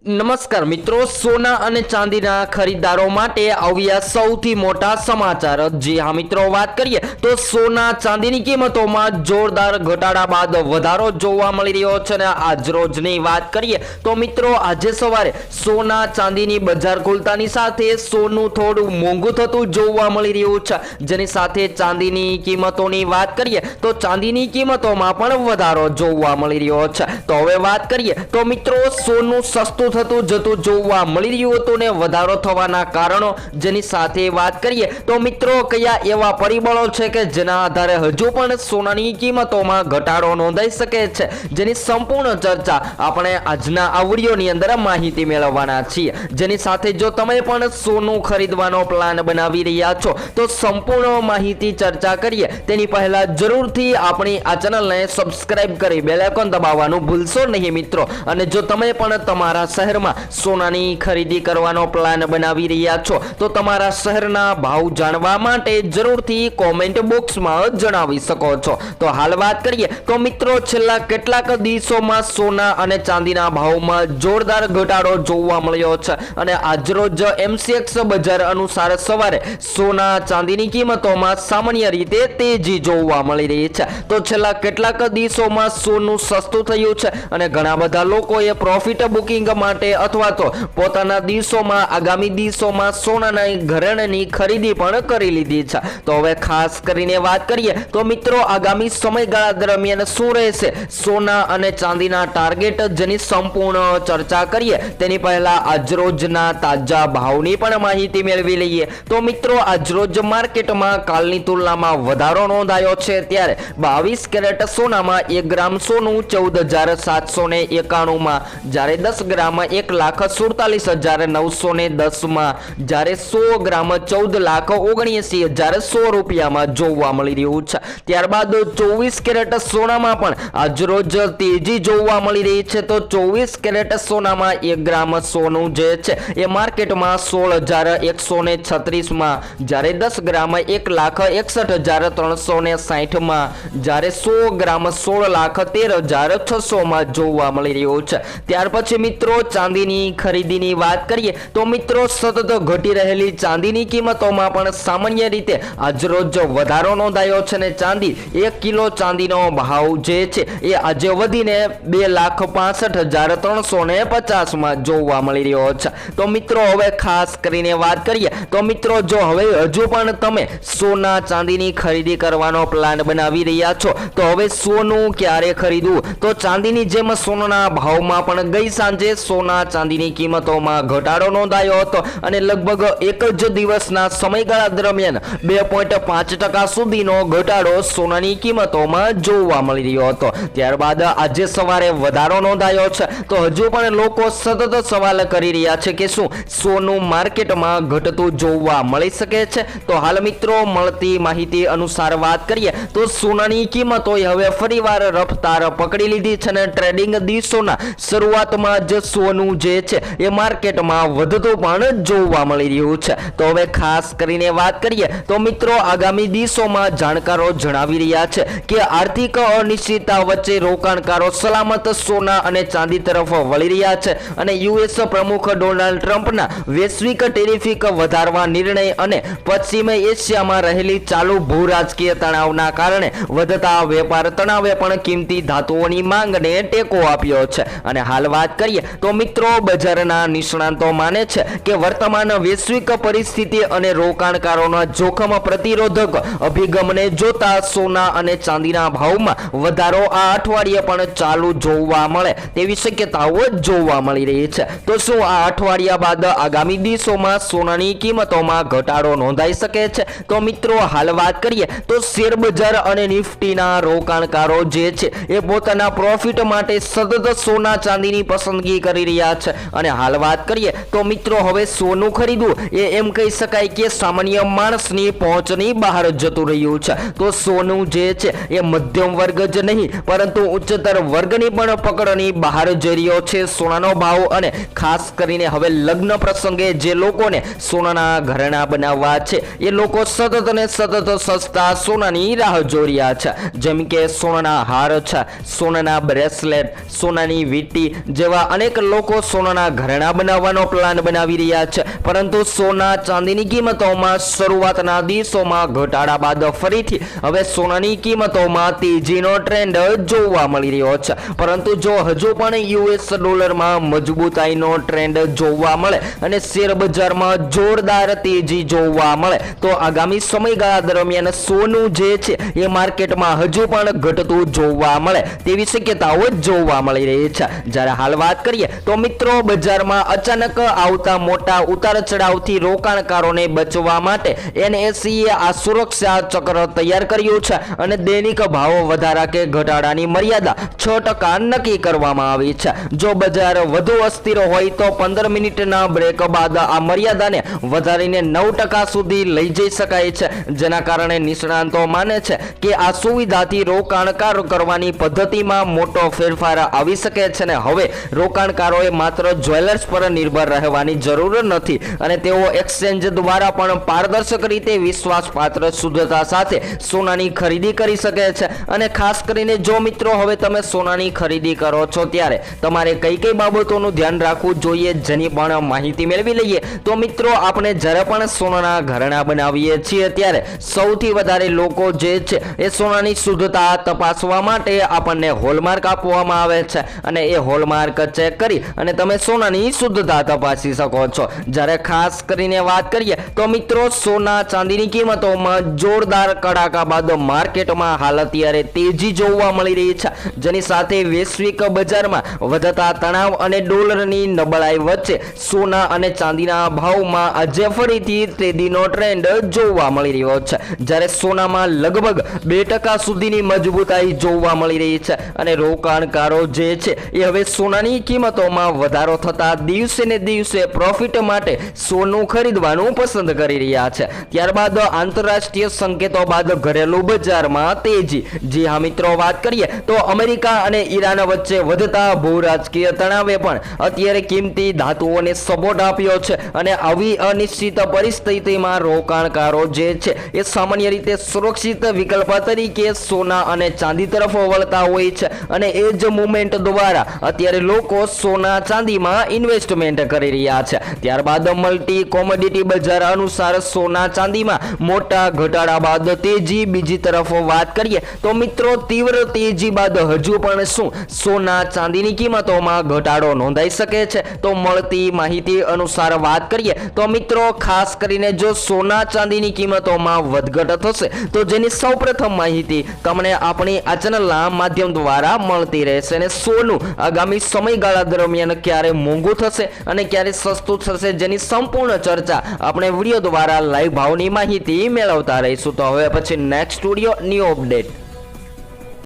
નમસ્કાર મિત્રો, સોના અને ચાંદીના ખરીદદારો માટે આવ્યા સૌથી મોટા સમાચાર। જી હા મિત્રો, વાત કરીએ તો સોના ચાંદીની કિંમતોમાં જોરદાર ઘટાડા બાદ વધારો જોવા મળી રહ્યો છે। અને આજ રોજની વાત કરીએ તો મિત્રો, આજે સવારે સોના ચાંદીની બજાર ખુલતાની સાથે સોનું થોડું મોંઘું થતું જોવા મળી રહ્યું છે, જેની સાથે ચાંદીની કિંમતોની વાત કરીએ તો ચાંદીની કિંમતોમાં પણ વધારો જોવા મળી રહ્યો છે। તો હવે વાત કરીએ તો મિત્રો, સોનું સસ્તું થતું જતું જોવા મળી રહ્યું હતું ને વધારો થવાના કારણો, જેની સાથે વાત કરીએ તો મિત્રો, કયા એવા પરિબળો છે કે જેના આધારે હજુ પણ સોનાની કિંમતોમાં ઘટાડો નોંધાઈ શકે છે, જેની સંપૂર્ણ ચર્ચા આપણે આજના આ વિડીયોની અંદર માહિતી મેળવવાના છીએ। જેની સાથે જો તમે પણ સોનું ખરીદવાનો પ્લાન બનાવી રહ્યા છો તો સંપૂર્ણ માહિતી ચર્ચા કરીએ તેની પહેલા જરૂરથી આપણી આ ચેનલને સબસ્ક્રાઇબ કરી બેલ આઇકોન દબાવવાનું ભૂલશો નહીં મિત્રો। અને જો તમે પણ તમારા શહેરમાં સોનાની ખરીદી કરવાનો પ્લાન બનાવી રહ્યા છો તો તમારા શહેરના ભાવ જાણવા માટે જરૂરથી કોમેન્ટ બોક્સમાં જણાવી શકો છો। તો હાલ વાત કરીએ તો મિત્રો, છેલ્લા કેટલાક દિવસોમાં સોના અને ચાંદીના ભાવમાં જોરદાર ઘટાડો જોવા મળ્યો છે અને આજરોજ MCX બજાર અનુસાર સવારે સોના ચાંદીની કિંમતોમાં સામાન્ય રીતે તેજી જોવા મળી રહી છે। તો છેલ્લા કેટલાક દિવસોમાં સોનું સસ્તું થયું છે અને ઘણા બધા લોકોએ પ્રોફિટ બુકિંગ માટે અથવા તો પોતાના દિવસોમાં આગામી દિવસોમાં સોનાના ઘરેણાની ખરીદી પણ કરી લીધી છે। તો હવે ખાસ કરીને વાત કરીએ તો મિત્રો, આગામી સમયગાળા દરમિયાન શું રહેશે સોના અને ચાંદીના ટાર્ગેટ, જેની સંપૂર્ણ ચર્ચા કરીએ તેની પહેલા આજરોજના તાજા ભાવની પણ માહિતી મેળવી લઈએ। તો મિત્રો, આજરોજ માર્કેટમાં કાલની તુલનામાં વધારો નોંધાયો છે, ત્યારે 22 કેરેટ સોનામાં 1 ગ્રામ સોનું 14,791 માં, જ્યારે 10 ગ્રામ 1,47,910 માં, જ્યારે 100 ગ્રામ 14,79,100 રૂપિયામાં જોવા મળી રહ્યું છે। ત્યારબાદ 24 કેરેટ સોનામાં પણ આજરોજ તેજી જોવા મળી રહી છે। તો 24 કેરેટ સોનામાં 1 ગ્રામ સોનું જે છે એ માર્કેટમાં 16,136 માં, જ્યારે 10 ગ્રામ 1,61,360 માં, જ્યારે 100 ગ્રામ 16,13,600 માં જોવા મળી રહ્યું છે। ત્યાર પછી મિત્રો, ચાંદીની ખરીદીની વાત કરીએ તો મિત્રો, સતત ઘટી રહેલી ચાંદીની કિંમતોમાં પણ સામાન્ય રીતે આજરોજ વધારો નોંધાયો છે અને ચાંદી 1 કિલો ચાંદીનો ભાવ જે છે એ આજે વધીને 2,65,350 માં જોવા મળી રહ્યો છે। તો મિત્રો, હવે ખાસ કરીને વાત કરીએ તો મિત્રો, જો હવે હજુ પણ તમે સોના ચાંદીની ખરીદી કરવાનો પ્લાન બનાવી રહ્યા છો તો હવે સોનું ક્યારે ખરીદવું, તો ચાંદીની જેમ સોનાના ભાવમાં પણ ગઈ સાંજે સોના ચાંદીની કિંમતોમાં ઘટાડો નોંધાયો હતો અને લગભગ એક જ દિવસના સમયગાળા દરમિયાન 2.5% સુધીનો ઘટાડો સોનાની કિંમતોમાં જોવા મળી રહ્યો હતો। ત્યારબાદ આજે સવારે વધારો નોંધાયો છે। તો હજુ પણ લોકો સતત સવાલ કરી રહ્યા છે કે શું સોનું માર્કેટમાં ઘટતું જોવા મળી શકે છે। તો હાલ મિત્રો, મળતી માહિતી અનુસાર વાત કરીએ તો સોનાની કિંમતોએ હવે ફરીવાર રફતાર પકડી લીધી છે અને ટ્રેડિંગ દિવસોના શરૂઆતમાં જ સોનું જે છે એ માર્કેટમાં વધતું પણ જોવા મળી રહ્યું છે। તો હવે ખાસ કરીને વાત કરીએ તો મિત્રો, આગામી દિવસોમાં જાણકારો જણાવી રહ્યા છે કે આર્થિક અનિશ્ચિતતા વચ્ચે રોકાણકારો સલામત સોના અને ચાંદી તરફ વળી રહ્યા છે અને US પ્રમુખ ડોનાલ્ડ ટ્રમ્પના વૈશ્વિક ટેરિફ વધારવા નિર્ણય અને પશ્ચિમ એશિયામાં રહેલી ચાલુ ભૂરાજકીય તણાવના કારણે વધતા વેપાર તણાવે પણ કિંમતી ધાતુઓની માંગને ટેકો આપ્યો છે। અને હાલ વાત કરીએ તો મિત્રો, બજારના નિષ્ણાંતો માને છે કે વર્તમાન વૈશ્વિક પરિસ્થિતિ અને રોકાણકારોના જોખમ પ્રતિરોધક અભિગમને જોતા સોના અને ચાંદીના ભાવમાં વધારો આ અઠવાડિયે પણ ચાલુ જોવા મળે તેવી શક્યતાઓ જોવા મળી રહી છે। તો શું આ અઠવાડિયા બાદ આગામી દિવસોમાં સોનાની કિંમતોમાં ઘટાડો નોંધાઈ શકે છે? તો મિત્રો, હાલ વાત કરીએ તો શેર બજાર અને નિફ્ટીના રોકાણકારો જે છે એ પોતાના પ્રોફિટ માટે સતત સોના ચાંદીની પસંદગી કરી રહ્યા છે। અને હાલ વાત કરીએ તો મિત્રો, હવે સોનું ખરીદવું એ એમ કહી શકાય કે સામાન્ય માણસની પહોંચની બહાર જતું રહ્યું છે। તો સોનું જે છે એ મધ્યમ વર્ગ જ નહીં પરંતુ ઉચ્ચતર વર્ગની પણ પકડની બહાર જઈ રહ્યો છે સોનાનો ભાવ। અને ખાસ કરીને હવે લગ્ન પ્રસંગે જે લોકોને સોનાના ઘરેણા બનાવવા છે એ લોકો સતત અને સતત સસ્તા સોનાની રાહ જોઈ રહ્યા છે, જેમ કે સોનાના હાર છે, સોનાના બ્રેસલેટ, સોનાની વીંટી જેવા અનેક લોકો લોકો સોનાના ઘરેણાં બનાવવાનો પ્લાન બનાવી રહ્યા છે, પરંતુ સોના ચાંદીની કિંમતોમાં શરૂઆતના દિવસોમાં ઘટાડા બાદ ફરીથી હવે સોનાની કિંમતોમાં તેજીનો ટ્રેન્ડ જોવા મળી રહ્યો છે. પરંતુ જો હજુ પણ યુએસ ડોલરમાં મજબૂતાઈનો ટ્રેન્ડ જોવા મળે અને શેર બજારમાં જોરદાર તેજી જોવા મળે તો આગામી સમયગાળા દરમિયાન સોનું જે છે એ માર્કેટમાં હજુ પણ ઘટતું જોવા મળે તેવી શક્યતાઓ જોવા મળી રહી છે. જ્યારે હાલ વાત કરીએ તો મિત્રો બજારમાં અચાનક આવતા મોટા ઉતાર ચઢાવથી રોકાણકારોને બચવા માટે એનએસઈએ આ સુરક્ષા ચક્ર તૈયાર કર્યું છે અને દૈનિક ભાવ વધારા કે ઘટાડાની મર્યાદા 6% નક્કી કરવામાં આવી છે. જો બજાર વધુ અસ્થિર હોય તો 15 મિનિટના બ્રેક બાદ આ મર્યાદાને વધારીને 9% સુધી લઈ જઈ શકાય છે, જેના કારણે નિષ્ણાંતો માને છે કે આ સુવિધાથી રોકાણકાર કરવાની પદ્ધતિમાં મોટો ફેરફાર આવી શકે છે ને હવે રોકાણકારોએ માત્ર જ્વેલર્સ પર નિર્ભર રહેવાની જરૂર નથી અને તેઓ એક્સચેન્જ દ્વારા પણ પારદર્શક રીતે વિશ્વાસપાત્ર શુદ્ધતા સાથે સોનાની ખરીદી કરી શકે છે. અને ખાસ કરીને જો મિત્રો હવે તમે સોનાની ખરીદી કરો છો ત્યારે તમારે કઈ કઈ બાબતોનું ધ્યાન રાખવું જોઈએ જેની પણ માહિતી મેળવી લઈએ. તો મિત્રો આપણે જ્યારે પણ સોનાના ઘરેણાં બનાવીએ છીએ ત્યારે સૌથી વધારે લોકો જે છે એ સોનાની શુદ્ધતા તપાસવા માટે આપણને હોલમાર્ક આપવામાં આવે છે અને એ હોલમાર્ક ચેક કરી અને તમે સોનાની શુદ્ધતા તપાસી શકો છો. જ્યારે ખાસ કરીને વાત કરીએ તો મિત્રો સોના ચાંદીની કિંમતોમાં જોરદાર કડાકા બાદ માર્કેટમાં હાલ અત્યારે તેજી જોવા મળી રહી છે, જેની સાથે વૈશ્વિક બજારમાં વધતા તણાવ અને ડોલરની નબળાઈ વચ્ચે સોના અને ચાંદીના ભાવમાં આજે ફરીથી તેજીનો ટ્રેન્ડ જોવા મળી રહ્યો છે. જ્યારે સોનામાં લગભગ 2% સુધીની મજબૂતાઈ જોવા મળી રહી છે અને રોકાણકારો જે છે એ હવે સોનાની કિંમતોમાં વધારો થતા દિવસે ને દિવસે પ્રોફિટ માટે સોનું ખરીદવાનું પસંદ કરી રહ્યા છે. ત્યારબાદ આંતરરાષ્ટ્રીય સંકેતો બાદ ઘરેલું બજારમાં તેજી. જી હા મિત્રો, વાત કરીએ તો અમેરિકા અને ઈરાન વચ્ચે વધતા ભૂરાજકીય તણાવે પણ અત્યારે કિંમતી ધાતુઓને સપોર્ટ આપ્યો છે અને આવી અનિશ્ચિત પરિસ્થિતિમાં રોકાણકારો જે છે એ સામાન્ય રીતે સુરક્ષિત વિકલ્પ તરીકે સોના અને ચાંદી તરફ વળતા હોય છે અને એ જ મુવમેન્ટ દ્વારા અત્યારે લોકો સોના ચાંદીમાં ઇન્વેસ્ટમેન્ટ કરી રહ્યા છે. ત્યારબાદ મલ્ટી કોમોડિટી બજાર અનુસાર સોના ચાંદીમાં મોટા ઘટાડા બાદ તેજી. બીજી તરફ વાત કરીએ તો મિત્રો તીવ્ર તેજી બાદ હજુ પણ શું સોના ચાંદીની કિંમતોમાં ઘટાડો નોંધાઈ શકે છે? તો મળતી માહિતી અનુસાર વાત કરીએ તો મિત્રો ખાસ કરીને જો સોના ચાંદીની કિંમતોમાં વધઘટ થશે તો જેની સૌપ્રથમ માહિતી તમને આપણી આ ચેનલના માધ્યમ દ્વારા મળતી રહેશે અને સોનું આગામી સમયગાળા દરમિયાન ક્યારે મોંઘું થશે અને ક્યારે સસ્તું થશે જેની સંપૂર્ણ ચર્ચા આપણે વિડીયો દ્વારા લાઈવ ભાવની માહિતી મેળવતા રહીશું. તો હવે પછી નેક્સ્ટ સ્ટુડિયો ન્યૂ અપડેટ.